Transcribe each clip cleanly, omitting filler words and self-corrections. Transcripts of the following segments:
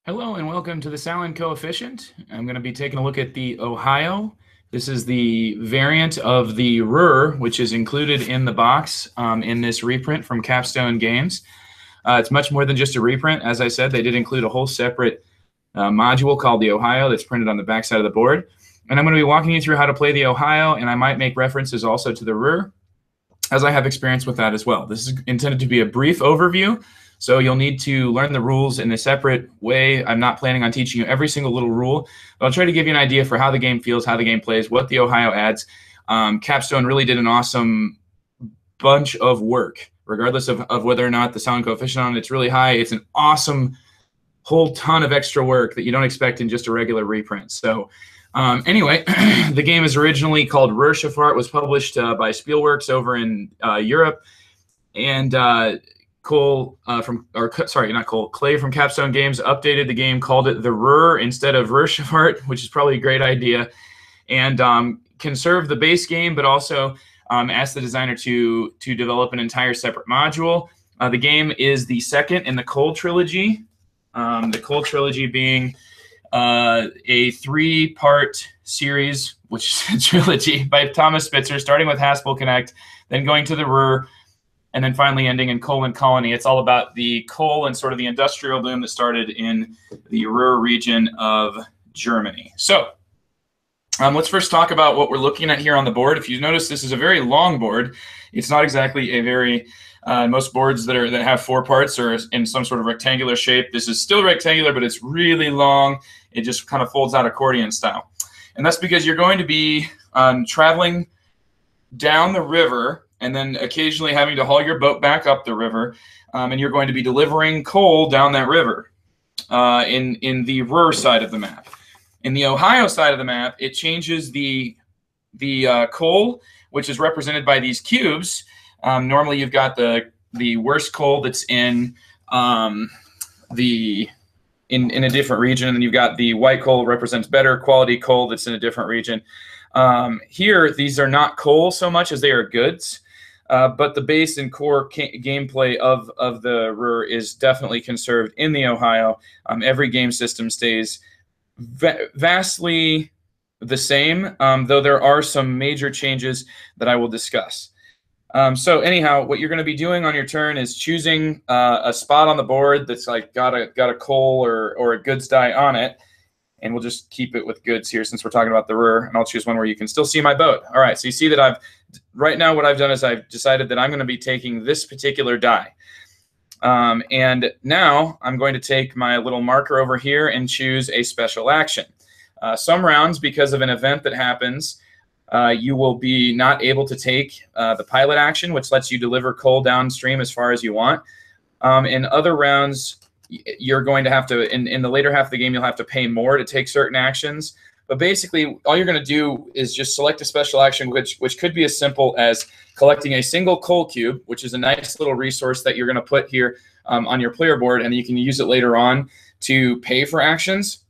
Hello and welcome to the Sallen Coefficient. I'm going to be taking a look at the Ohio. This is the variant of the Ruhr, which is included in the box in this reprint from Capstone Games. It's much more than just a reprint. As I said, they did include a whole separate module called the Ohio that's printed on the back side of the board. And I'm going to be walking you through how to play the Ohio, and I might make references also to the Ruhr, as I have experience with that as well. This is intended to be a brief overview, so you'll need to learn the rules in a separate way. I'm not planning on teaching you every single little rule, but I'll try to give you an idea for how the game feels, how the game plays, what the Ohio adds. Capstone really did an awesome bunch of work, regardless of whether or not the Sallen Coefficient on it's really high. It's an awesome whole ton of extra work that you don't expect in just a regular reprint. So anyway, the game is originally called Ruhr. It was published by Spielworks over in Europe, and Clay from Capstone Games updated the game, called it the Ruhr instead of Ruhr, which is probably a great idea, and conserved the base game, but also asked the designer to develop an entire separate module. The game is the second in the Cole trilogy. The Cole trilogy being a three-part series, which is a trilogy by Thomas Spitzer, starting with Haspel Connect, then going to the Ruhr, and then finally ending in Coal and Colony. It's all about the coal and sort of the industrial boom that started in the Ruhr region of Germany. So let's first talk about what we're looking at here on the board. If you notice, this is a very long board. It's not exactly a very most boards that have four parts are in some sort of rectangular shape. This is still rectangular, but it's really long. It just kind of folds out accordion style. And that's because you're going to be traveling down the river and then occasionally having to haul your boat back up the river. And you're going to be delivering coal down that river in the Ruhr side of the map. In the Ohio side of the map, it changes the coal, which is represented by these cubes. Normally, you've got the worst coal that's in in a different region, and then you've got the white coal represents better quality coal that's in a different region. Here, these are not coal so much as they are goods, but the base and core gameplay of the Ruhr is definitely conserved in the Ohio. Every game system stays vastly the same, though there are some major changes that I will discuss. So anyhow, what you're going to be doing on your turn is choosing a spot on the board that's like got a coal or a goods die on it, and we'll just keep it with goods here since we're talking about the Ruhr, and I'll choose one where you can still see my boat. All right, so you see that right now what I've done is I've decided that I'm going to be taking this particular die. And now I'm going to take my little marker over here and choose a special action. Some rounds, because of an event that happens, you will be not able to take the pilot action, which lets you deliver coal downstream as far as you want. In other rounds, you're going to have to, in the later half of the game, you'll have to pay more to take certain actions. But basically, all you're going to do is just select a special action, which could be as simple as collecting a single coal cube, which is a nice little resource that you're going to put here on your player board, and you can use it later on to pay for actions.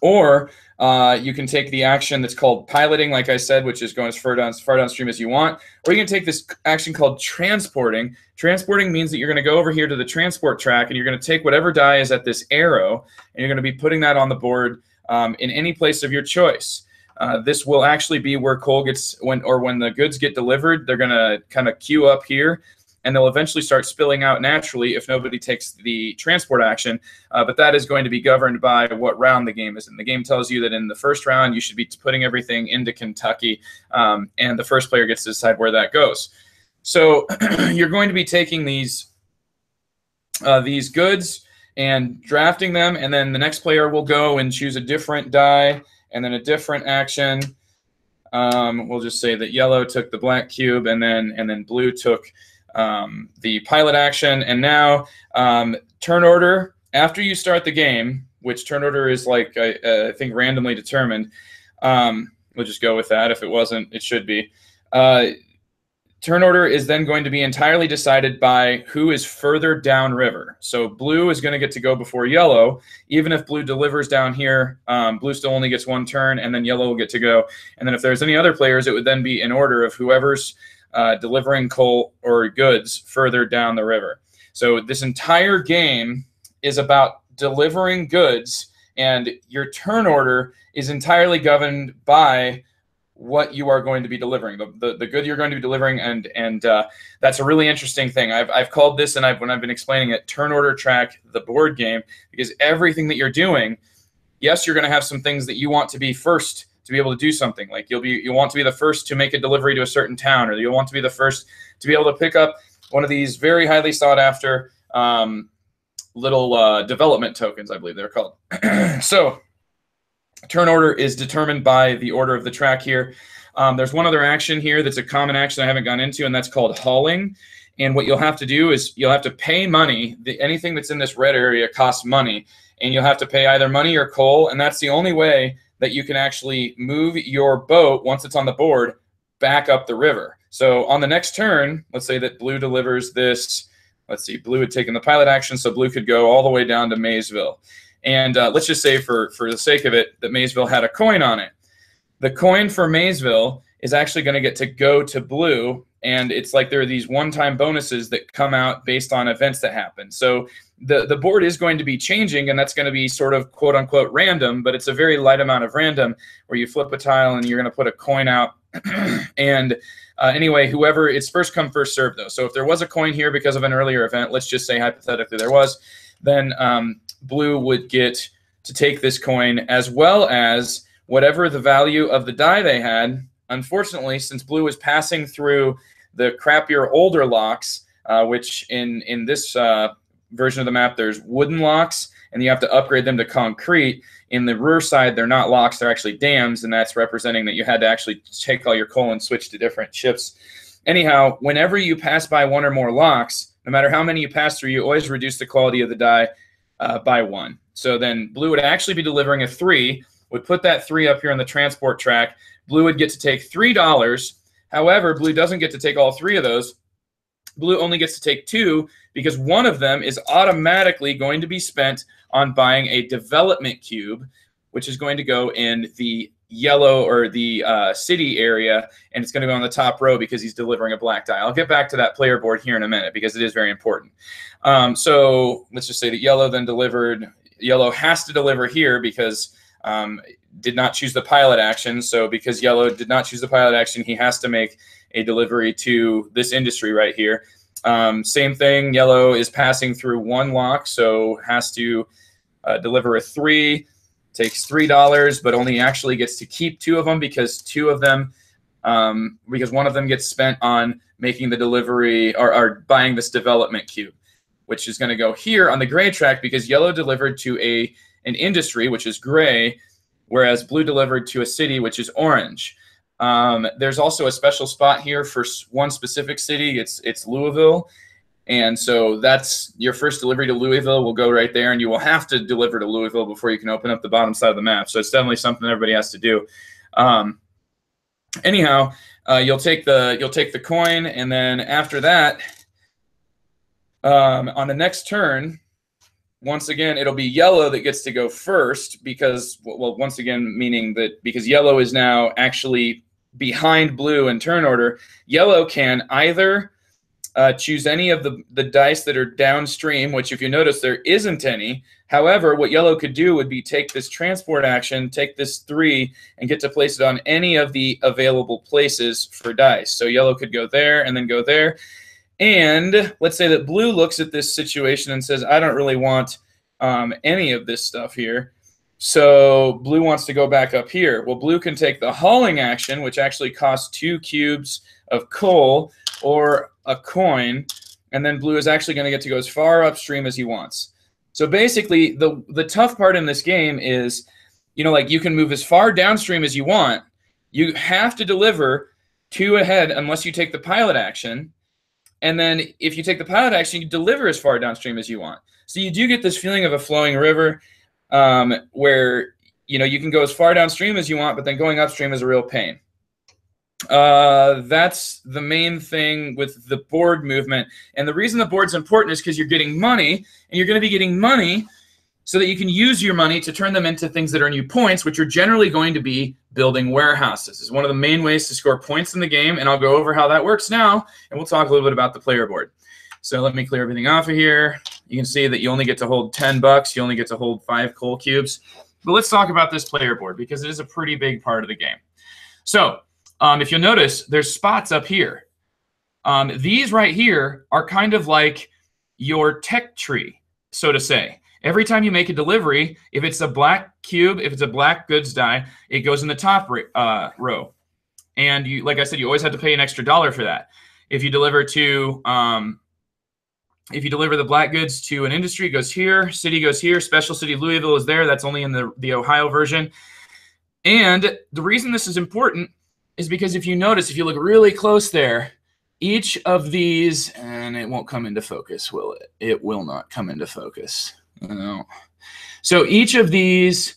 Or you can take the action that's called piloting, like I said, which is going as far downstream as you want. Or you can take this action called transporting. Transporting means that you're going to go over here to the transport track, and you're going to take whatever die is at this arrow, and you're going to be putting that on the board in any place of your choice. This will actually be where coal gets, when the goods get delivered, they're going to kind of queue up here, and they'll eventually start spilling out naturally if nobody takes the transport action. But that is going to be governed by what round the game is in. The game tells you that in the first round, you should be putting everything into Kentucky, and the first player gets to decide where that goes. So you're going to be taking these goods and drafting them, and then the next player will go and choose a different die and then a different action. We'll just say that yellow took the black cube, and then blue took the pilot action. And now turn order, after you start the game, which turn order is like I think randomly determined. We'll just go with that. If it wasn't, it should be. Turn order is then going to be entirely decided by who is further downriver. So blue is going to get to go before yellow. Even if blue delivers down here, blue still only gets one turn, and then yellow will get to go. And then if there's any other players, it would then be in order of whoever's delivering coal or goods further down the river. So this entire game is about delivering goods, and your turn order is entirely governed by what you are going to be delivering, the good you're going to be delivering, and that's a really interesting thing. I've called this, and when I've been explaining it, turn order track, the board game, because everything that you're doing, yes, you're going to have some things that you want to be first to be able to do something. Like you'll want to be the first to make a delivery to a certain town, or you'll want to be the first to be able to pick up one of these very highly sought after little development tokens, I believe they're called. So turn order is determined by the order of the track here. There's one other action here that's a common action I haven't gone into, and that's called hauling. And what you'll have to do is you'll have to pay money. Anything that's in this red area costs money, and you'll have to pay either money or coal, and that's the only way that you can actually move your boat once it's on the board back up the river. So on the next turn, let's say that blue delivers this. Let's see, blue had taken the pilot action, so blue could go all the way down to Maysville. And let's just say for the sake of it that Maysville had a coin on it. The coin for Maysville is actually going to get to go to blue, and it's like there are these one-time bonuses that come out based on events that happen. So the board is going to be changing, and that's going to be sort of quote-unquote random, but it's a very light amount of random where you flip a tile and you're going to put a coin out. And anyway, whoever, it's first come, first served, though. So if there was a coin here because of an earlier event, let's just say hypothetically there was, then blue would get to take this coin as well as whatever the value of the die they had. Unfortunately, since blue was passing through the crappier older locks, which in this version of the map, there's wooden locks, and you have to upgrade them to concrete. In the Ruhr side, they're not locks, they're actually dams, and that's representing that you had to actually take all your coal and switch to different ships. Anyhow, whenever you pass by one or more locks, no matter how many you pass through, you always reduce the quality of the die by 1. So then blue would actually be delivering a 3, would put that 3 up here on the transport track. Blue would get to take $3. However, blue doesn't get to take all 3 of those. Blue only gets to take 2 because one of them is automatically going to be spent on buying a development cube, which is going to go in the yellow or the city area, and it's going to go on the top row because he's delivering a black die. I'll get back to that player board here in a minute because it is very important. So let's just say that yellow then delivered. Yellow has to deliver here because did not choose the pilot action. So because yellow did not choose the pilot action, he has to make a delivery to this industry right here. Same thing, yellow is passing through 1 lock, so has to deliver a 3, takes $3, but only actually gets to keep 2 of them because 2 of them, because one of them gets spent on making the delivery or buying this development cube, which is going to go here on the gray track because yellow delivered to an industry, which is gray, whereas blue delivered to a city, which is orange. There's also a special spot here for one specific city. It's Louisville. And so that's your first delivery to Louisville will go right there, and you will have to deliver to Louisville before you can open up the bottom side of the map. So it's definitely something everybody has to do. Anyhow, you'll take the coin, and then after that, on the next turn, once again, it'll be yellow that gets to go first because, well, once again, meaning that because yellow is now actually behind blue in turn order, yellow can either choose any of the dice that are downstream, which if you notice, there isn't any. However, what yellow could do would be take this transport action, take this 3, and get to place it on any of the available places for dice. So yellow could go there and then go there. And let's say that blue looks at this situation and says, I don't really want any of this stuff here. So blue wants to go back up here. Well, blue can take the hauling action, which actually costs 2 cubes of coal or a coin, and then blue is actually going to get to go as far upstream as he wants. So basically, the tough part in this game is, you know, like you can move as far downstream as you want. You have to deliver 2 ahead unless you take the pilot action. And then if you take the pilot action, you deliver as far downstream as you want. So you do get this feeling of a flowing river where, you know, you can go as far downstream as you want, but then going upstream is a real pain. That's the main thing with the board movement. And the reason the board's important is because you're getting money, and you're going to be getting money so that you can use your money to turn them into things that earn you points, which are generally going to be building warehouses. It's one of the main ways to score points in the game, and I'll go over how that works now, and we'll talk a little bit about the player board. So let me clear everything off of here. You can see that you only get to hold 10 bucks. You only get to hold 5 coal cubes. But let's talk about this player board because it is a pretty big part of the game. So if you'll notice, there's spots up here. These right here are kind of like your tech tree, so to say. Every time you make a delivery, if it's a black cube, if it's a black goods die, it goes in the top row. And you, like I said, you always have to pay an extra $1 for that. If you deliver to, if you deliver the black goods to an industry, it goes here. City goes here. Special City Louisville is there. That's only in the Ohio version. And the reason this is important is because if you notice, if you look really close there, each of these, and it won't come into focus, will it? It will not come into focus. No. So each of these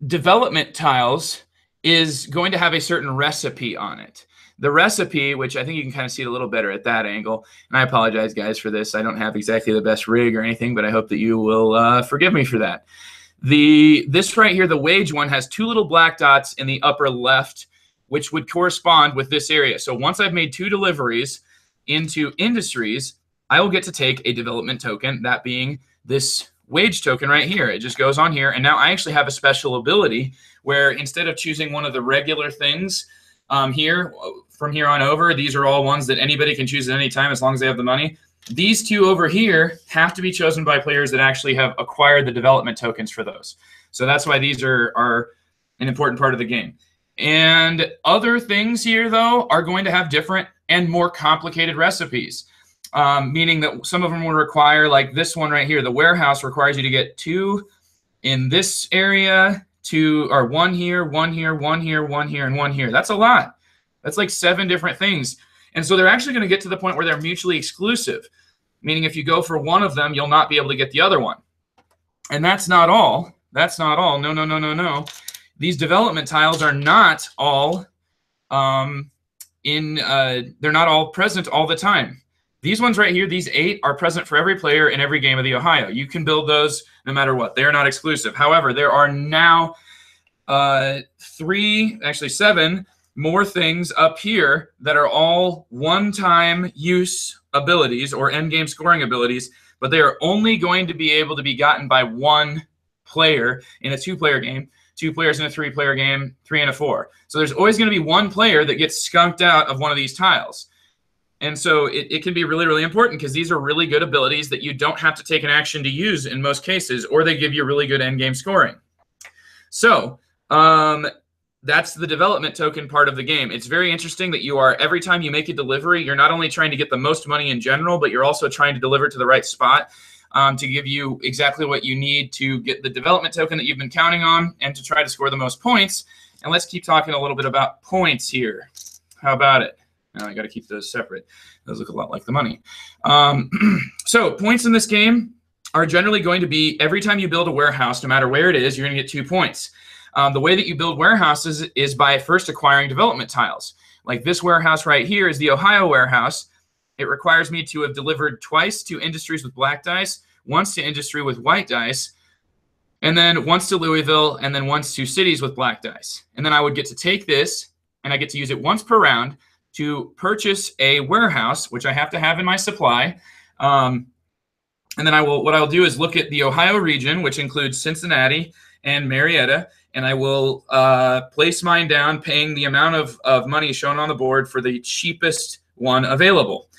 development tiles is going to have a certain recipe on it. The recipe, which I think you can kind of see it a little better at that angle, and I apologize, guys, for this. I don't have exactly the best rig or anything, but I hope that you will forgive me for that. This right here, the wage one, has 2 little black dots in the upper left, which would correspond with this area. So once I've made 2 deliveries into industries, I will get to take a development token, that being this wage token right here. It just goes on here, and now I actually have a special ability where instead of choosing one of the regular things here, from here on over, these are all ones that anybody can choose at any time as long as they have the money. These 2 over here have to be chosen by players that actually have acquired the development tokens for those. So that's why these are an important part of the game. And other things here, though, are going to have different and more complicated recipes. Meaning that some of them will require, like this one right here, the warehouse requires you to get 2 in this area, 2 or 1 here, 1 here, 1 here, 1 here, and 1 here. That's a lot. That's like 7 different things. And so they're actually going to get to the point where they're mutually exclusive, meaning if you go for one of them, you'll not be able to get the other one. And that's not all. That's not all. No, no, no, no, no. These development tiles are not all they're not all present all the time. These ones right here, these 8, are present for every player in every game of the Ohio. You can build those no matter what. They are not exclusive. However, there are now 7 more things up here that are all one-time use abilities or endgame scoring abilities, but they are only going to be able to be gotten by 1 player in a 2-player game, 2 players in a 3-player game, 3 and a 4. So there's always going to be 1 player that gets skunked out of one of these tiles. And so it can be really, really important because these are really good abilities that you don't have to take an action to use in most cases, or they give you really good endgame scoring. So that's the development token part of the game. It's very interesting that you are, every time you make a delivery, you're not only trying to get the most money in general, but you're also trying to deliver to the right spot to give you exactly what you need to get the development token that you've been counting on and to try to score the most points. And let's keep talking a little bit about points here. How about it? Now I got to keep those separate. Those look a lot like the money. So points in this game are generally going to be every time you build a warehouse, no matter where it is, you're going to get 2 points. The way that you build warehouses is by first acquiring development tiles. Like this warehouse right here is the Ohio warehouse. It requires me to have delivered twice to industries with black dice, once to industry with white dice, and then once to Louisville, and then once to cities with black dice. And then I would get to take this, and I get to use it once per round to purchase a warehouse, which I have to have in my supply. And then what I'll do is look at the Ohio region, which includes Cincinnati and Marietta, and I will place mine down, paying the amount of money shown on the board for the cheapest one available.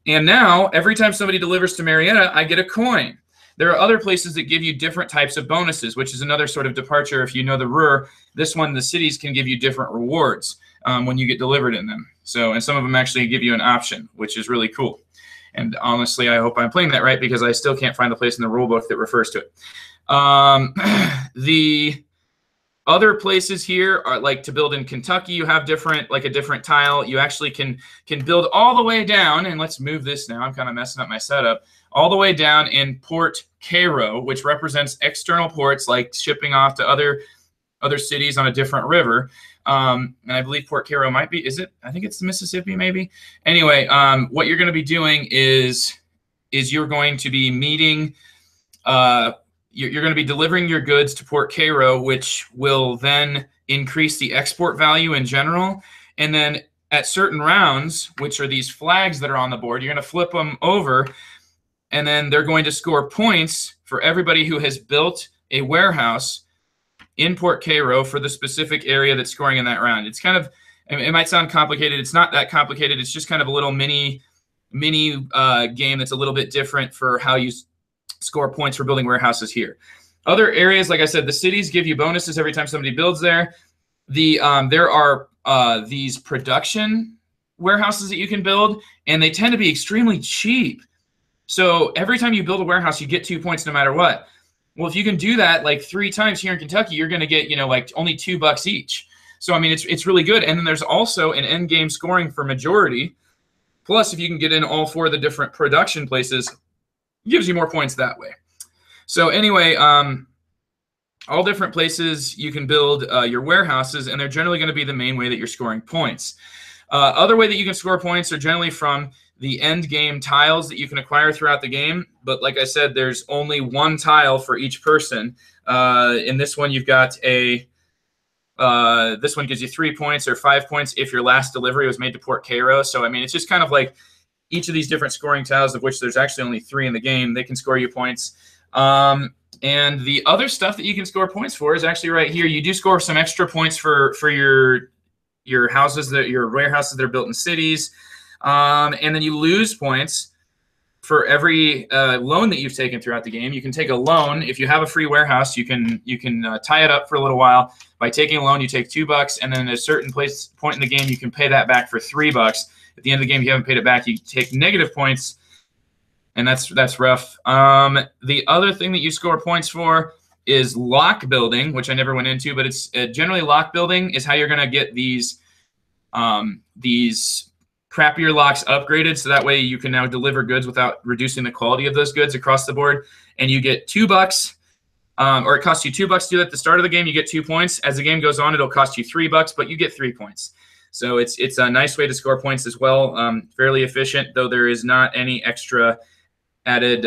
And now, every time somebody delivers to Marietta, I get a coin. There are other places that give you different types of bonuses, which is another sort of departure. If you know the Ruhr, this one, the cities can give you different rewards when you get delivered in them. So, and some of them actually give you an option, which is really cool. And honestly, I hope I'm playing that right because I still can't find the place in the rule book that refers to it. The other places here are like to build in Kentucky. You have a different tile. You actually can build all the way down. And let's move this now. I'm kind of messing up my setup. All the way down in Port Cairo, which represents external ports like shipping off to other cities on a different river. And I believe Port Cairo might be, is it? I think it's the Mississippi maybe. Anyway, what you're going to be doing is you're going to be meeting, you're going to be delivering your goods to Port Cairo, which will then increase the export value in general. And then at certain rounds, which are these flags that are on the board, you're going to flip them over. and then they're going to score points for everybody who has built a warehouse in Port Cairo for the specific area that's scoring in that round. It's kind of, it might sound complicated. It's not that complicated. It's just kind of a little mini game that's a little bit different for how you score points for building warehouses here. Other areas, like I said, the cities give you bonuses every time somebody builds there. There are these production warehouses that you can build, and they tend to be extremely cheap. So every time you build a warehouse, you get 2 points no matter what. Well, if you can do that like 3 times here in Kentucky, you're going to get, like only $2 each. So, I mean, it's really good. And then there's also an end game scoring for majority. Plus, if you can get in all 4 of the different production places, it gives you more points that way. So anyway, all different places you can build your warehouses, and they're generally going to be the main way that you're scoring points. Other way that you can score points are generally from the end game tiles that you can acquire throughout the game. But like I said, there's only 1 tile for each person. In this one, you've got this one gives you 3 points or 5 points if your last delivery was made to Port Cairo. So, I mean, it's just kind of like each of these different scoring tiles, of which there's actually only 3 in the game, they can score you points. And the other stuff that you can score points for is actually right here. You do score some extra points for your houses, your warehouses that are built in cities. And then you lose points for every loan that you've taken throughout the game. You can take a loan. If you have a free warehouse, you can tie it up for a little while. By taking a loan, you take $2, and then at a certain point in the game, you can pay that back for $3. At the end of the game, if you haven't paid it back, you take negative points, and that's rough. The other thing that you score points for is lock building, which I never went into, but it's generally lock building is how you're going to get these crappier locks upgraded, so that way you can now deliver goods without reducing the quality of those goods across the board. And you get $2, or it costs you $2 to do that at the start of the game. You get 2 points. As the game goes on, it'll cost you $3, but you get 3 points. So it's a nice way to score points as well. Fairly efficient, though there is not any extra added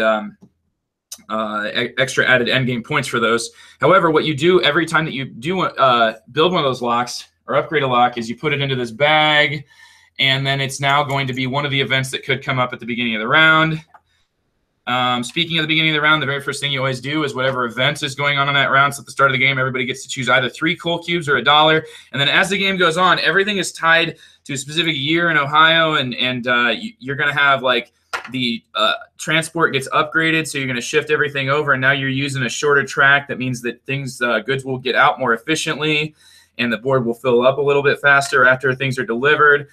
endgame points for those. However, what you do every time that you do build one of those locks or upgrade a lock is you put it into this bag, and then it's now going to be one of the events that could come up at the beginning of the round. Speaking of the beginning of the round, the very first thing you always do is whatever event is going on in that round. So at the start of the game, everybody gets to choose either 3 coal cubes or $1. And then as the game goes on, everything is tied to a specific year in Ohio, and you're going to have like the transport gets upgraded, so you're going to shift everything over, and now you're using a shorter track. That means that goods will get out more efficiently, and the board will fill up a little bit faster after things are delivered.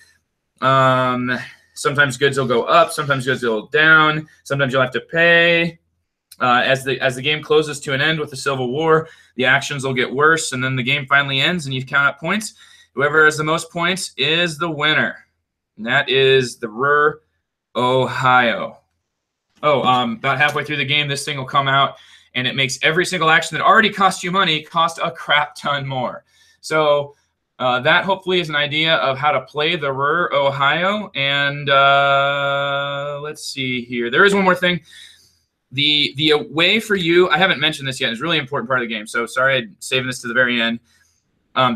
Sometimes goods will go up, sometimes goods will go down, sometimes you'll have to pay. As the game closes to an end with the Civil War, the actions will get worse, and then the game finally ends, and you count up points. Whoever has the most points is the winner, and that is the Ruhr, Ohio. About halfway through the game, this thing will come out, and it makes every single action that already cost you money cost a crap ton more. So that hopefully is an idea of how to play the Ruhr, Ohio. And let's see here. There is one more thing. The way for you, I haven't mentioned this yet. It's a really important part of the game. So sorry, I'm saving this to the very end.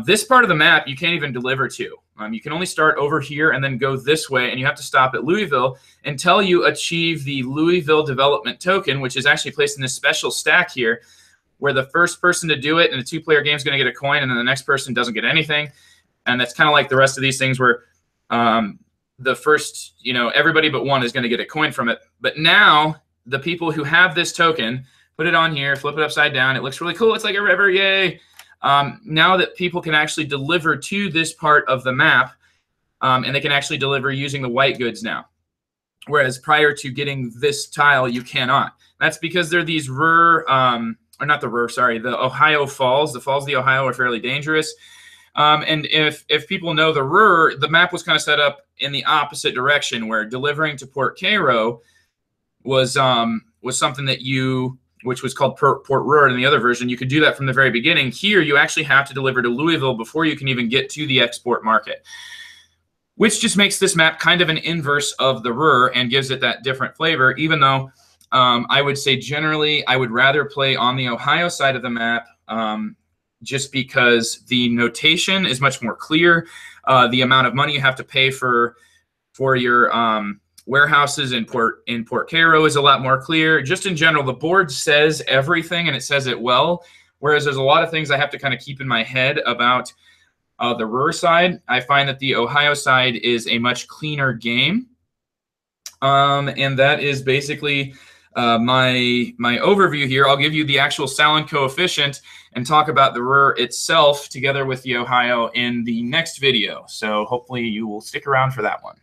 This part of the map you can't even deliver to. You can only start over here and then go this way, and you have to stop at Louisville until you achieve the Louisville development token, which is actually placed in this special stack here, where the first person to do it in a 2-player game is going to get a coin, and then the next person doesn't get anything. And that's kind of like the rest of these things where the first, everybody but one is going to get a coin from it. But now the people who have this token, put it on here, flip it upside down. It looks really cool. It's like a river. Yay. Now that people can actually deliver to this part of the map, and they can actually deliver using the white goods now. Whereas prior to getting this tile, you cannot. That's because there are these Ruhr, or not the Ruhr, sorry, the Ohio Falls. The Falls of the Ohio are fairly dangerous. And if people know the Ruhr, the map was kind of set up in the opposite direction, where delivering to Port Cairo was something that which was called Port Ruhr in the other version. You could do that from the very beginning. Here, you actually have to deliver to Louisville before you can even get to the export market, which just makes this map kind of an inverse of the Ruhr and gives it that different flavor, even though I would say generally I would rather play on the Ohio side of the map, just because the notation is much more clear. The amount of money you have to pay for your warehouses in Port Cairo is a lot more clear. Just in general, the board says everything and it says it well, whereas there's a lot of things I have to kind of keep in my head about the Ruhr side. I find that the Ohio side is a much cleaner game. And that is basically my overview here. I'll give you the actual Sallen coefficient and talk about the Ruhr itself together with the Ohio in the next video. So hopefully you will stick around for that one.